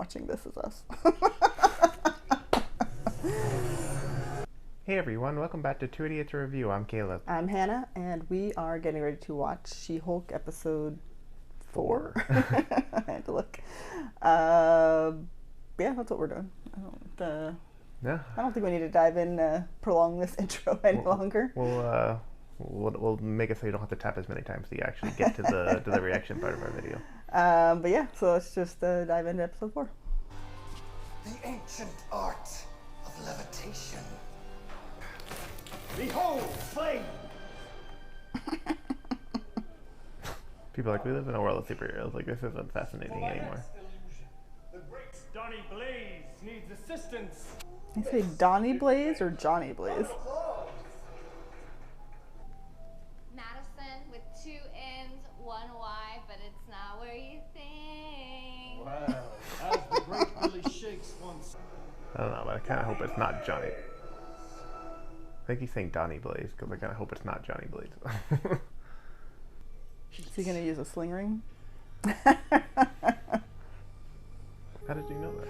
watching This Is Us. Hey everyone, welcome back to Two Idiots Review. I'm Caleb. I'm Hannah, and we are getting ready to watch Shehulk episode 4. I had to look. Yeah, that's what we're doing. I don't think we need to dive in, prolong this intro any longer. We'll make it so you don't have to tap as many times so you actually get to the reaction part of our video. But yeah, so let's just dive into episode 4. The ancient art of levitation. Behold, flame! People are like, we live in a world of superheroes. Like, this isn't fascinating anymore. The great Donnie Blaze needs assistance. You say Donnie Blaze or Johnny Blaze? Madison with 2 N's, 1 Y, but it's not where you think. Wow, as the great Billy Shakes once. I don't know, but I kind of hope it's not Johnny. I think he's saying Donnie Blaze because I kind of hope it's not Johnny Blaze. Is he gonna use a sling ring? How did you know that?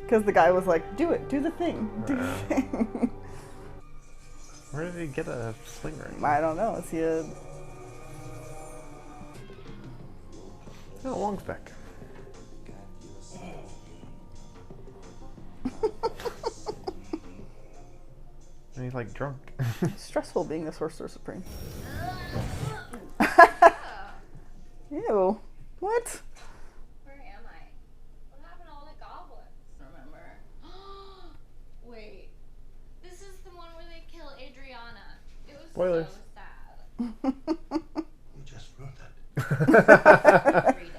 Because the guy was like, do it, do the thing, do the thing. Where did he get a sling ring? I don't know, is he a... Oh, long spec. And he's like drunk. Stressful being the Sorcerer Supreme. Ew. What? Where am I? What happened to all the goblins? Remember? Wait. This is the one where they kill Adriana. It was Spoilers. so sad. You just ruined it. 3 days.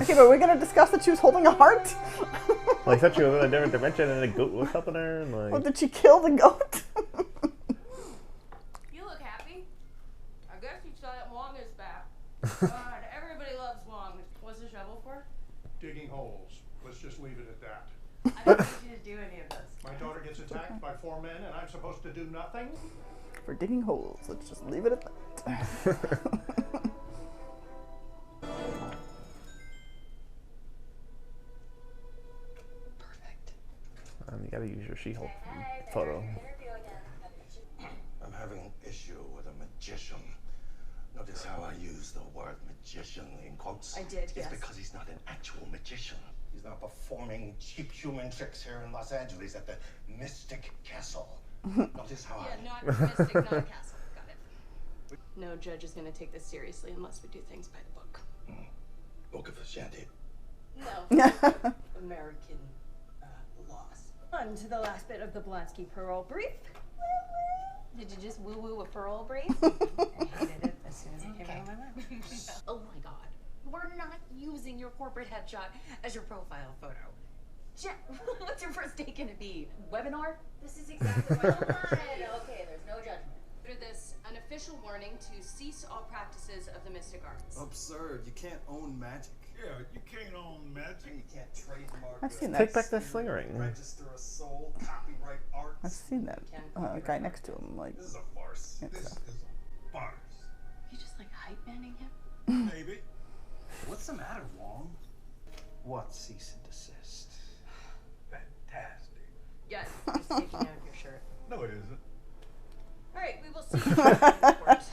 Okay, but we're gonna discuss that she was holding a heart? Like, such she was in a different dimension and a goat was helping her. And like, Well, did she kill the goat? You look happy. I guess you saw that Wong is back. God, everybody loves Wong. What's the shovel for? Digging holes. Let's just leave it at that. I don't need you to do any of this. My daughter gets attacked by 4 men and I'm supposed to do nothing? For digging holes. Let's just leave it at that. you gotta use your She-Hulk photo. I'm having an issue with a magician. Notice how I use the word magician in quotes? I did, yes. It's because he's not an actual magician. He's not performing cheap human tricks here in Los Angeles at the Mystic Castle. Notice how Not Mystic, not a castle. Got it. No judge is going to take this seriously unless we do things by the book. Book of Ashanti. No. American laws. On to the last bit of the Blonsky parole brief. Did you just woo-woo a parole brief? I hated it as soon as it came out of my mouth. Oh my god. We're not using your corporate headshot as your profile photo. What's your first date gonna be? Webinar? This is exactly what I wanted. Okay, there's no judgment. After this, an official warning to cease all practices of the mystic arts. Absurd. You can't own magic. Yeah, you can't own magic. You can't trademark I've seen it, that. Take back the sling ring. register a soul, copyright art. I've seen that guy next to him, like... This is a farce. Yeah, This so. is a farce. You just like hype manning him? Maybe. What's the matter, Wong? What cease and desist? Fantastic. Yes, it's taking out of your shirt. No, it isn't. All right, we will see you in court.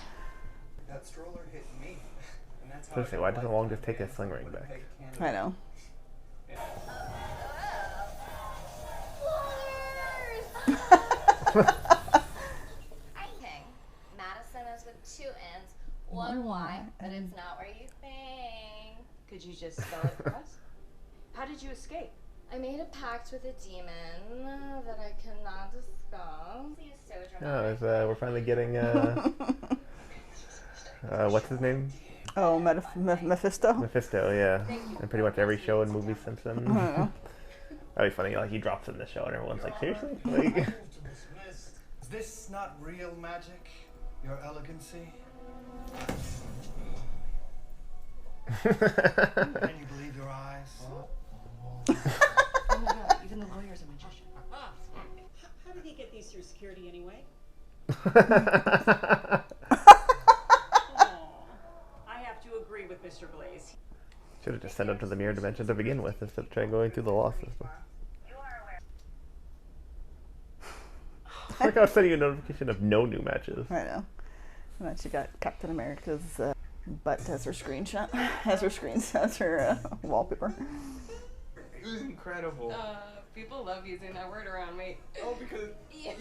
That stroller hit me. And that's how Seriously, why doesn't Wong just take his sling ring back? I know. Okay. Madison is with 2 N's, 1 Y, but it's not where you think. Could you just spell it for us? How did you escape? I made a pact with a demon that I cannot discuss. He's so Oh, dramatic. we're finally getting, what's his name? Oh, Mephisto? Mephisto, yeah. In pretty much every show and movie since then. That'd be funny, like he drops in the show and everyone's like, seriously? Like, Is this not real magic? Your elegancy? Can you believe your eyes? Oh my god, even the lawyer's a magician. How did he get these through security anyway? I have to agree with Mr. Blaze. should have just just send him to the mirror dimension to begin with instead of trying going through the law system. Like I was sending you a notification of no new matches. I know. And then she got Captain America's butt as her screenshot, as her wallpaper. It was incredible. People love using that word around me. Oh, because Yeah.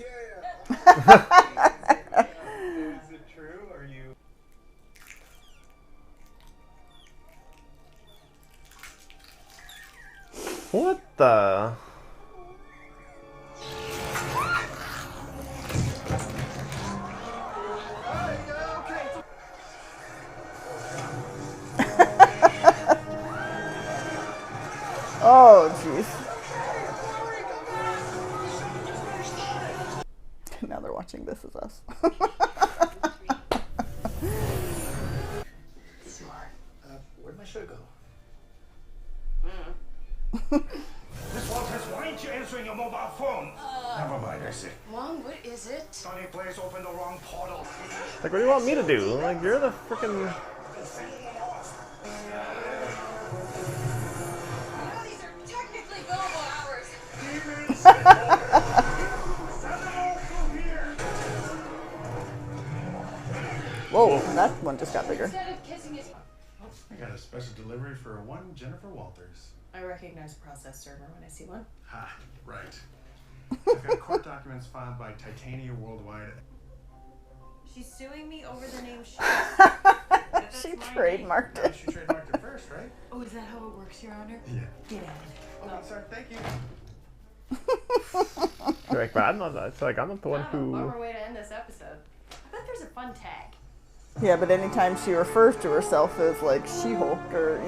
Is it true? Are you? What the? Oh, jeez. Now they're watching This Is Us. Where'd my shirt go? Miss Walters, why aren't you answering your mobile phone? Never mind, I see. Mom, what is it? Sonny Blaze opened the wrong portal. Like, what do you want me to do? Like, you're the freaking. These are technically billable hours. Demons! Send them all through here! Whoa, that one just got bigger. Instead of kissing his... I got a special delivery for one Jennifer Walters. I recognize a process server when I see one. Ha, right. I've got court documents filed by Titania Worldwide. She's suing me over the name She She trademarked No, it. she trademarked it first, right? Oh, is that how it works, Your Honor? Yeah. Get out. Okay, sorry, thank you. Like, but I'm not. It's like I'm not the one who. Bummer way to end this episode. I bet there's a fun tag. Yeah, but anytime she refers to herself as like Shehulk or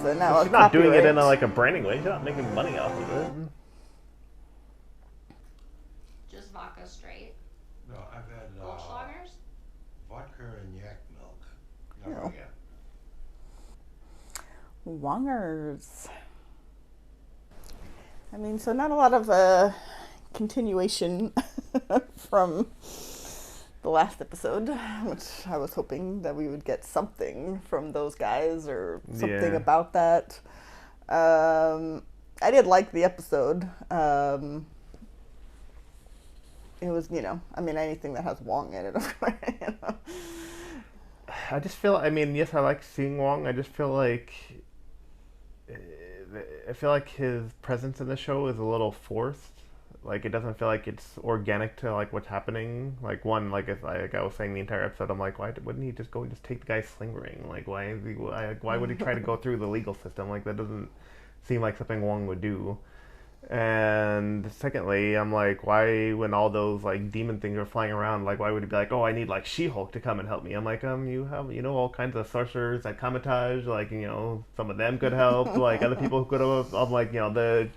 so now She's not doing it in a branding way. She's not making money off of it. Just vodka straight. No, I've had Goldschlagers? vodka and yak milk. No. Never again. Wongers. I mean, so not a lot of continuation from the last episode, which I was hoping that we would get something from those guys or something about that. I did like the episode. It was, I mean, anything that has Wong in it, of course. I just feel. I mean, yes, I like seeing Wong. I just feel like. I feel like his presence in the show is a little forced. Like, it doesn't feel like it's organic to like what's happening. Like, one, like if I was saying the entire episode, I'm like, why wouldn't he just go and just take the guy's sling ring? Like, why would he try to go through the legal system? Like, that doesn't seem like something Wong would do. And secondly, I'm like, why, when all those like demon things are flying around, like, why would he be like, oh, I need like Shehulk to come and help me? I'm like, you have all kinds of sorcerers at Kamatage, like, some of them could help, like other people could have. I'm like, the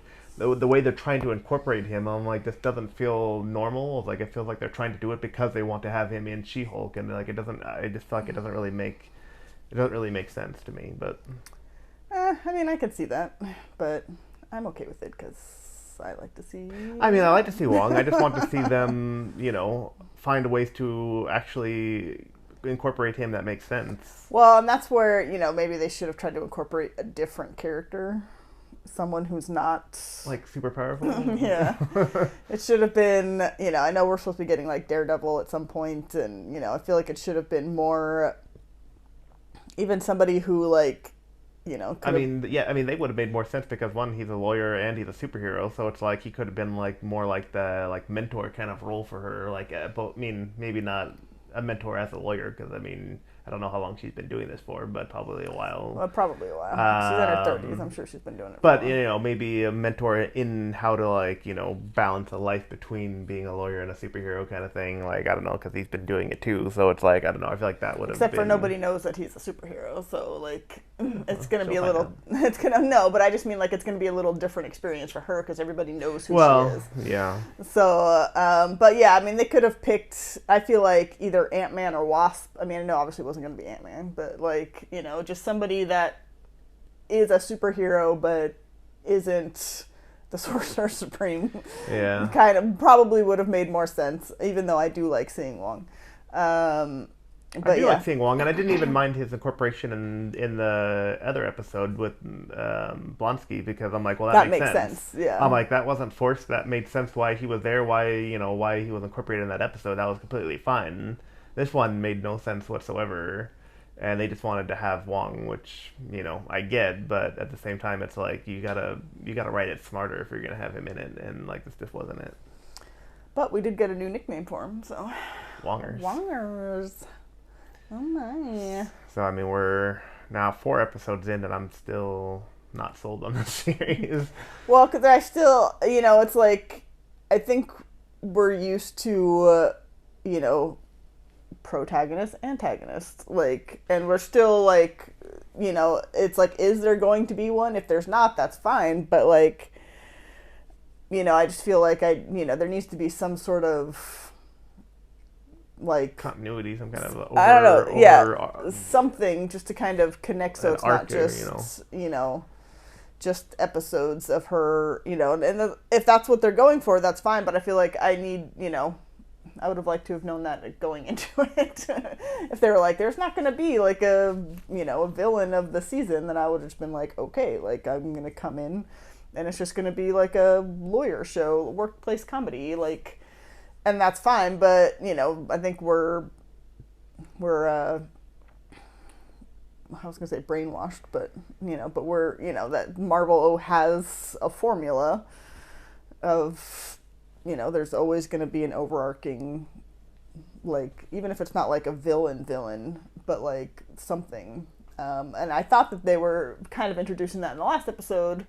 way they're trying to incorporate him, I'm like, this doesn't feel normal. Like, it feels like they're trying to do it because they want to have him in Shehulk, and like, it doesn't. I just feel like it doesn't really make sense to me. But I mean, I could see that, but I'm okay with it because I like to see. I mean, I like to see Wong. I just want to see them, find ways to actually incorporate him that makes sense. Well, and that's where, maybe they should have tried to incorporate a different character. Someone who's not... like, super powerful? Yeah. It should have been, I know we're supposed to be getting, like, Daredevil at some point, and, I feel like it should have been more... even somebody who, like, they would have made more sense because, one, he's a lawyer and he's a superhero, so it's like he could have been, like, more like the, like, mentor kind of role for her, like, maybe not a mentor as a lawyer, because, I don't know how long she's been doing this for, but probably a while. Well, probably a while. She's in her 30s. I'm sure she's been doing it for a while. But, maybe a mentor in how to, like, balance a life between being a lawyer and a superhero kind of thing. Like, I don't know, because he's been doing it too. So it's like, I don't know. I feel like that would have been... Except for nobody knows that he's a superhero. So, like, it's going to be a little... No, but I just mean, like, it's going to be a little different experience for her because everybody knows who she is. Yeah. So, but yeah, they could have picked, I feel like, either Ant-Man or Wasp. I know obviously it wasn't going to be Ant-Man, but like, just somebody that is a superhero but isn't the Sorcerer Supreme. Yeah. Kind of probably would have made more sense, even though I do like seeing Wong. But I do like seeing Wong, and I didn't even mind his incorporation in the other episode with Blonsky, because I'm like, well, that makes sense. Yeah. I'm like, that wasn't forced. That made sense why he was there, why he was incorporated in that episode. That was completely fine. This one made no sense whatsoever, and they just wanted to have Wong, which I get, but at the same time, it's like you gotta write it smarter if you're gonna have him in it, and like this just wasn't it. But we did get a new nickname for him, so Wongers. Wongers. Oh my. So I mean, we're now 4 episodes in, and I'm still not sold on the series. Well, because I still, it's like, I think we're used to, protagonist, antagonist, like, and we're still like, it's like, is there going to be one? If there's not, that's fine. But like, I just feel like there needs to be some sort of like continuity, some kind of I don't know, something just to kind of connect, so it's not just just episodes of her, and if that's what they're going for, that's fine. But I feel like I need, I would have liked to have known that going into it. If they were like, there's not going to be like a villain of the season, then I would have just been like, okay, like I'm going to come in and it's just going to be like a lawyer show, workplace comedy, like, and that's fine. But, I think we're I was going to say brainwashed, but, but we're, that Marvel has a formula of, there's always going to be an overarching, like, even if it's not like a villain, but like something. And I thought that they were kind of introducing that in the last episode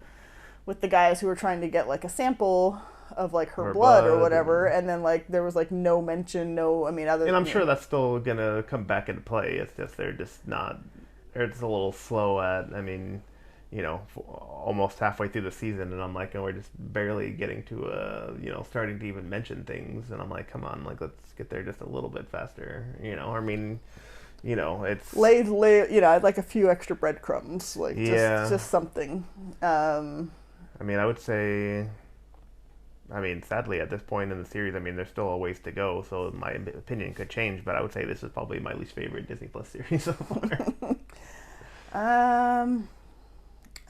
with the guys who were trying to get like a sample of like her blood or whatever, and then like there was like no mention, other. And I'm sure that's still gonna come back into play. It's just they're just a little slow at. I mean, almost halfway through the season, and I'm like, we're just barely getting to starting to even mention things, and I'm like, come on, like let's get there just a little bit faster. I mean, it's I'd like a few extra breadcrumbs, like just something. I mean, I would say, sadly at this point in the series, there's still a ways to go, so my opinion could change, but I would say this is probably my least favorite Disney Plus series so far.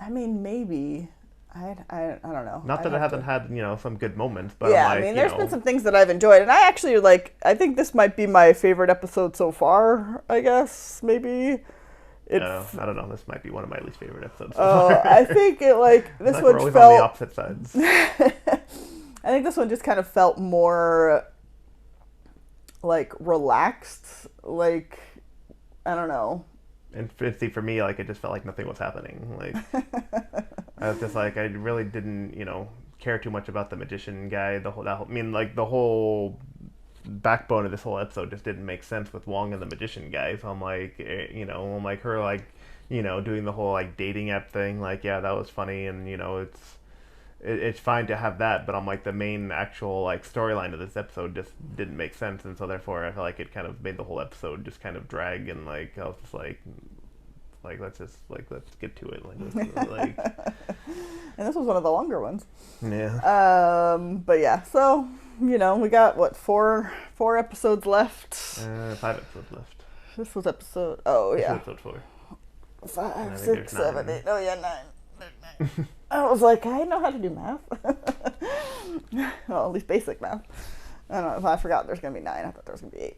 Maybe. I don't know. Not that it hasn't had, some good moments, but yeah, there's been some things that I've enjoyed, and I actually I think this might be my favorite episode so fI guess, maybe. I don't know. This might be one of my least favorite episodes so far. I think this one we're felt on the opposite sides. I think this one just kind of felt more like relaxed, like, I don't know. And for me, like, it just felt like nothing was happening. Like, I was just like, I really didn't, care too much about the magician guy. The whole backbone of this whole episode just didn't make sense with Wong and the magician guy. So I'm like, her, like, doing the whole, like, dating app thing. Like, yeah, that was funny, and, it's fine to have that, but I'm like, the main actual like storyline of this episode just didn't make sense, and so therefore I feel like it kind of made the whole episode just kind of drag, and like I was just like let's get to it, like and this was one of the longer ones. Yeah. But yeah, so we got what, four episodes left. 5 episodes left. This was episode. Oh yeah. Episode 4. 5, 6, 7, 8. Oh yeah, 9. I was like, I know how to do math. Well, at least basic math. I don't know if I forgot there's going to be 9. I thought there was going to be 8.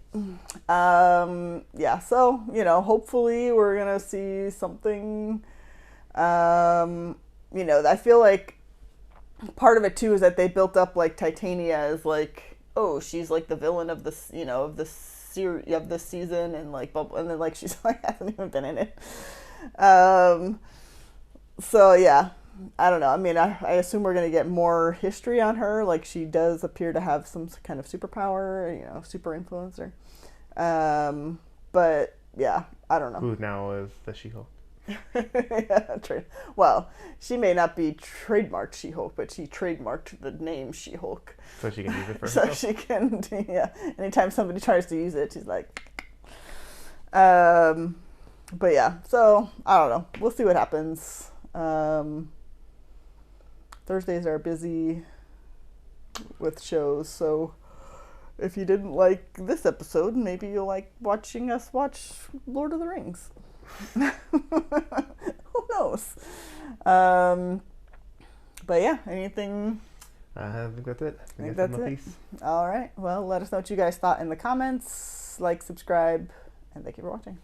Yeah, so, hopefully we're going to see something. I feel like part of it too is that they built up like Titania as like, oh, she's like the villain of this, of the season, and like, and then like she's like hasn't even been in it. So yeah, I don't know. I assume we're gonna get more history on her. Like, she does appear to have some kind of superpower, super influencer. But yeah, I don't know. Who now is the She-Hulk? Yeah, well, she may not be trademarked She-Hulk, but she trademarked the name She-Hulk. So she can use it for herself. So she can, yeah. Anytime somebody tries to use it, she's like. But yeah, so I don't know. We'll see what happens. Thursdays are busy with shows, so if you didn't like this episode, maybe you'll like watching us watch Lord of the Rings. Who knows? But yeah, anything? I think that's it. I think that's it. All right. Well, let us know what you guys thought in the comments. Like, subscribe, and thank you for watching.